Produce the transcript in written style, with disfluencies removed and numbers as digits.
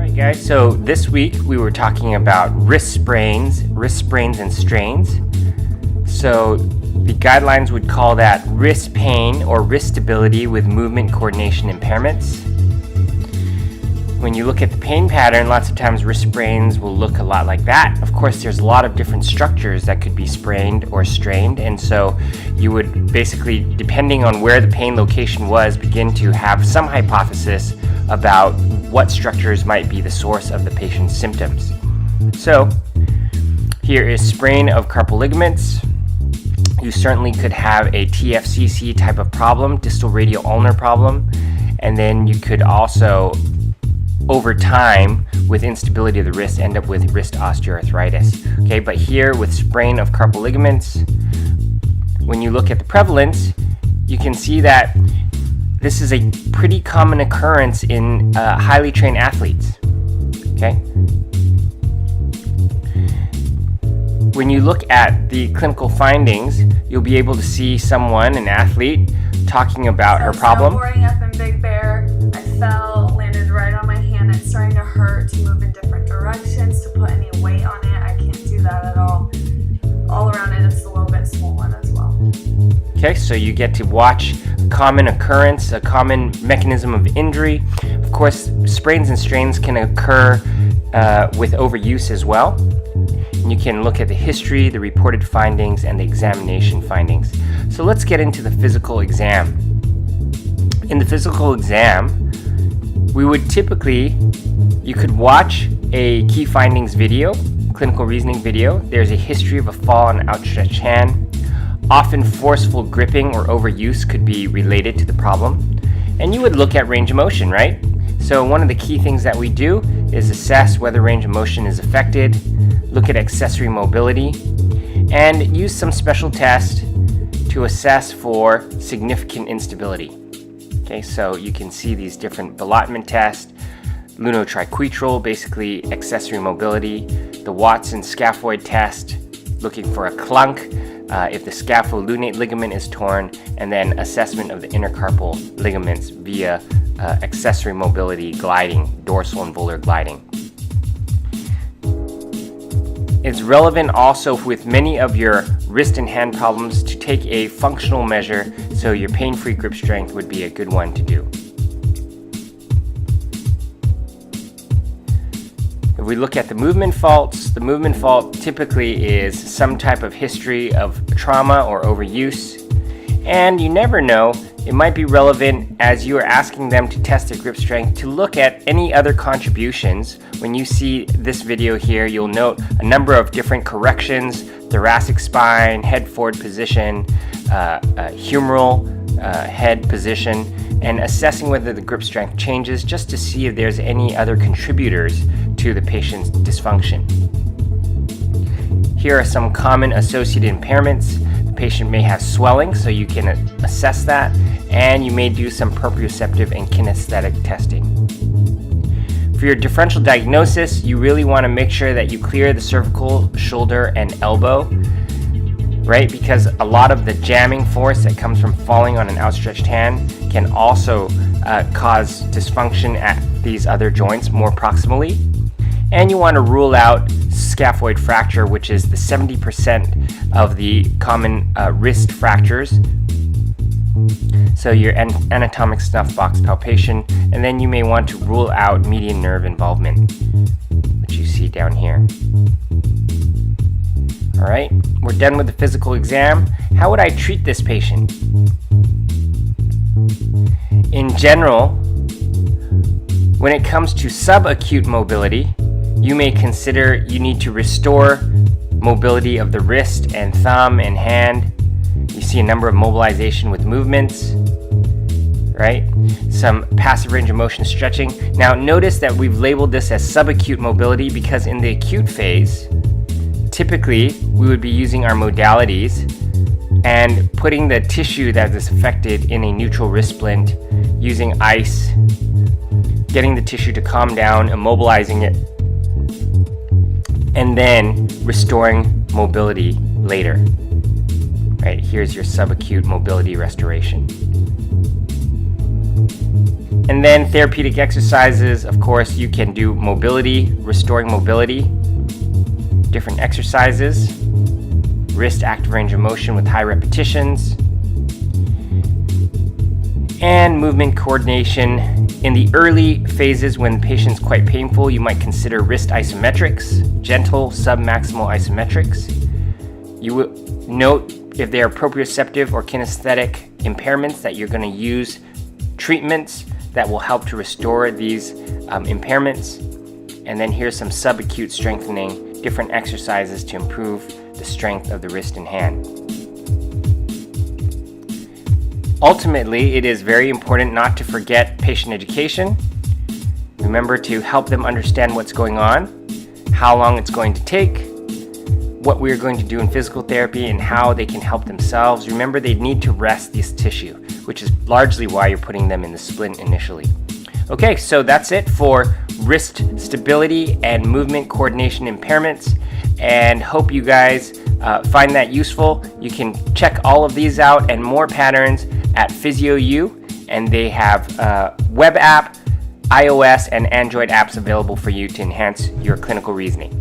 Alright guys, so this week we were talking about wrist sprains and strains. So the guidelines would call that wrist pain or wrist stability with movement coordination impairments. When you look at the pain pattern, lots of times wrist sprains will look a lot like that. Of course, there's a lot of different structures that could be sprained or strained, and so you would basically, depending on where the pain location was, begin to have some hypothesis about what structures might be the source of the patient's symptoms. So here is sprain of carpal ligaments. You certainly could have a TFCC type of problem, distal radial ulnar problem, and then you could also, over time, with instability of the wrist, end up with wrist osteoarthritis. Okay, but here with sprain of carpal ligaments, when you look at the prevalence, you can see that this is a pretty common occurrence in highly trained athletes. Okay. When you look at the clinical findings, you'll be able to see someone, an athlete, talking about her problem. Snowboarding up in Big Bear, I fell, landed right on my hand. It's starting to hurt to move in different directions, to put any weight on it. I can't do that at all. All around it, it's a little bit swollen as well. Okay, so you get to watch a common occurrence, a common mechanism of injury. Of course, sprains and strains can occur with overuse as well. And you can look at the history, the reported findings, and the examination findings. So let's get into the physical exam. In the physical exam, we would typically, you could watch a key findings video, clinical reasoning video. There's a history of a fall on an outstretched hand. Often forceful gripping or overuse could be related to the problem. And you would look at range of motion, right? So one of the key things that we do is assess whether range of motion is affected, look at accessory mobility, and use some special tests to assess for significant instability. Okay, so you can see these different ballottement tests, lunotriquetral, basically accessory mobility, the Watson scaphoid test, looking for a clunk, if the scapholunate ligament is torn, and then assessment of the intercarpal ligaments via accessory mobility gliding, dorsal and volar gliding. It's relevant also with many of your wrist and hand problems to take a functional measure, so your pain-free grip strength would be a good one to do. If we look at the movement faults, the movement fault typically is some type of history of trauma or overuse. And you never know, it might be relevant as you are asking them to test their grip strength to look at any other contributions. When you see this video here, you'll note a number of different corrections, thoracic spine, head forward position, humeral head position, and assessing whether the grip strength changes just to see if there's any other contributors to the patient's dysfunction. Here are some common associated impairments. The patient may have swelling, so you can assess that, and you may do some proprioceptive and kinesthetic testing. For your differential diagnosis, you really want to make sure that you clear the cervical, shoulder, and elbow, right? Because a lot of the jamming force that comes from falling on an outstretched hand can also cause dysfunction at these other joints more proximally. And you want to rule out scaphoid fracture, which is the 70% of the common wrist fractures. So your anatomic snuff box palpation, and then you may want to rule out median nerve involvement, which you see down here. All right, we're done with the physical exam. How would I treat this patient? In general, when it comes to subacute mobility, you may consider you need to restore mobility of the wrist and thumb and hand. You see a number of mobilization with movements, right? Some passive range of motion stretching. Now notice that we've labeled this as subacute mobility because in the acute phase, typically we would be using our modalities and putting the tissue that is affected in a neutral wrist splint, using ice, getting the tissue to calm down, immobilizing it, and then restoring mobility later. Right, here's your subacute mobility restoration. And then therapeutic exercises, of course, you can do mobility, restoring mobility, different exercises, wrist active range of motion with high repetitions, and movement coordination. In the early phases when the patient's quite painful, you might consider wrist isometrics, gentle submaximal isometrics. You will note if they are proprioceptive or kinesthetic impairments that you're going to use treatments that will help to restore these impairments. And then here's some subacute strengthening, different exercises to improve the strength of the wrist and hand. Ultimately, it is very important not to forget patient education. Remember to help them understand what's going on, how long it's going to take, what we're going to do in physical therapy, and how they can help themselves. Remember, they need to rest this tissue, which is largely why you're putting them in the splint initially. Okay, so that's it for wrist stability and movement coordination impairments, and hope you guys find that useful. You can check all of these out and more patterns at PhysioU, and they have web app, iOS, and Android apps available for you to enhance your clinical reasoning.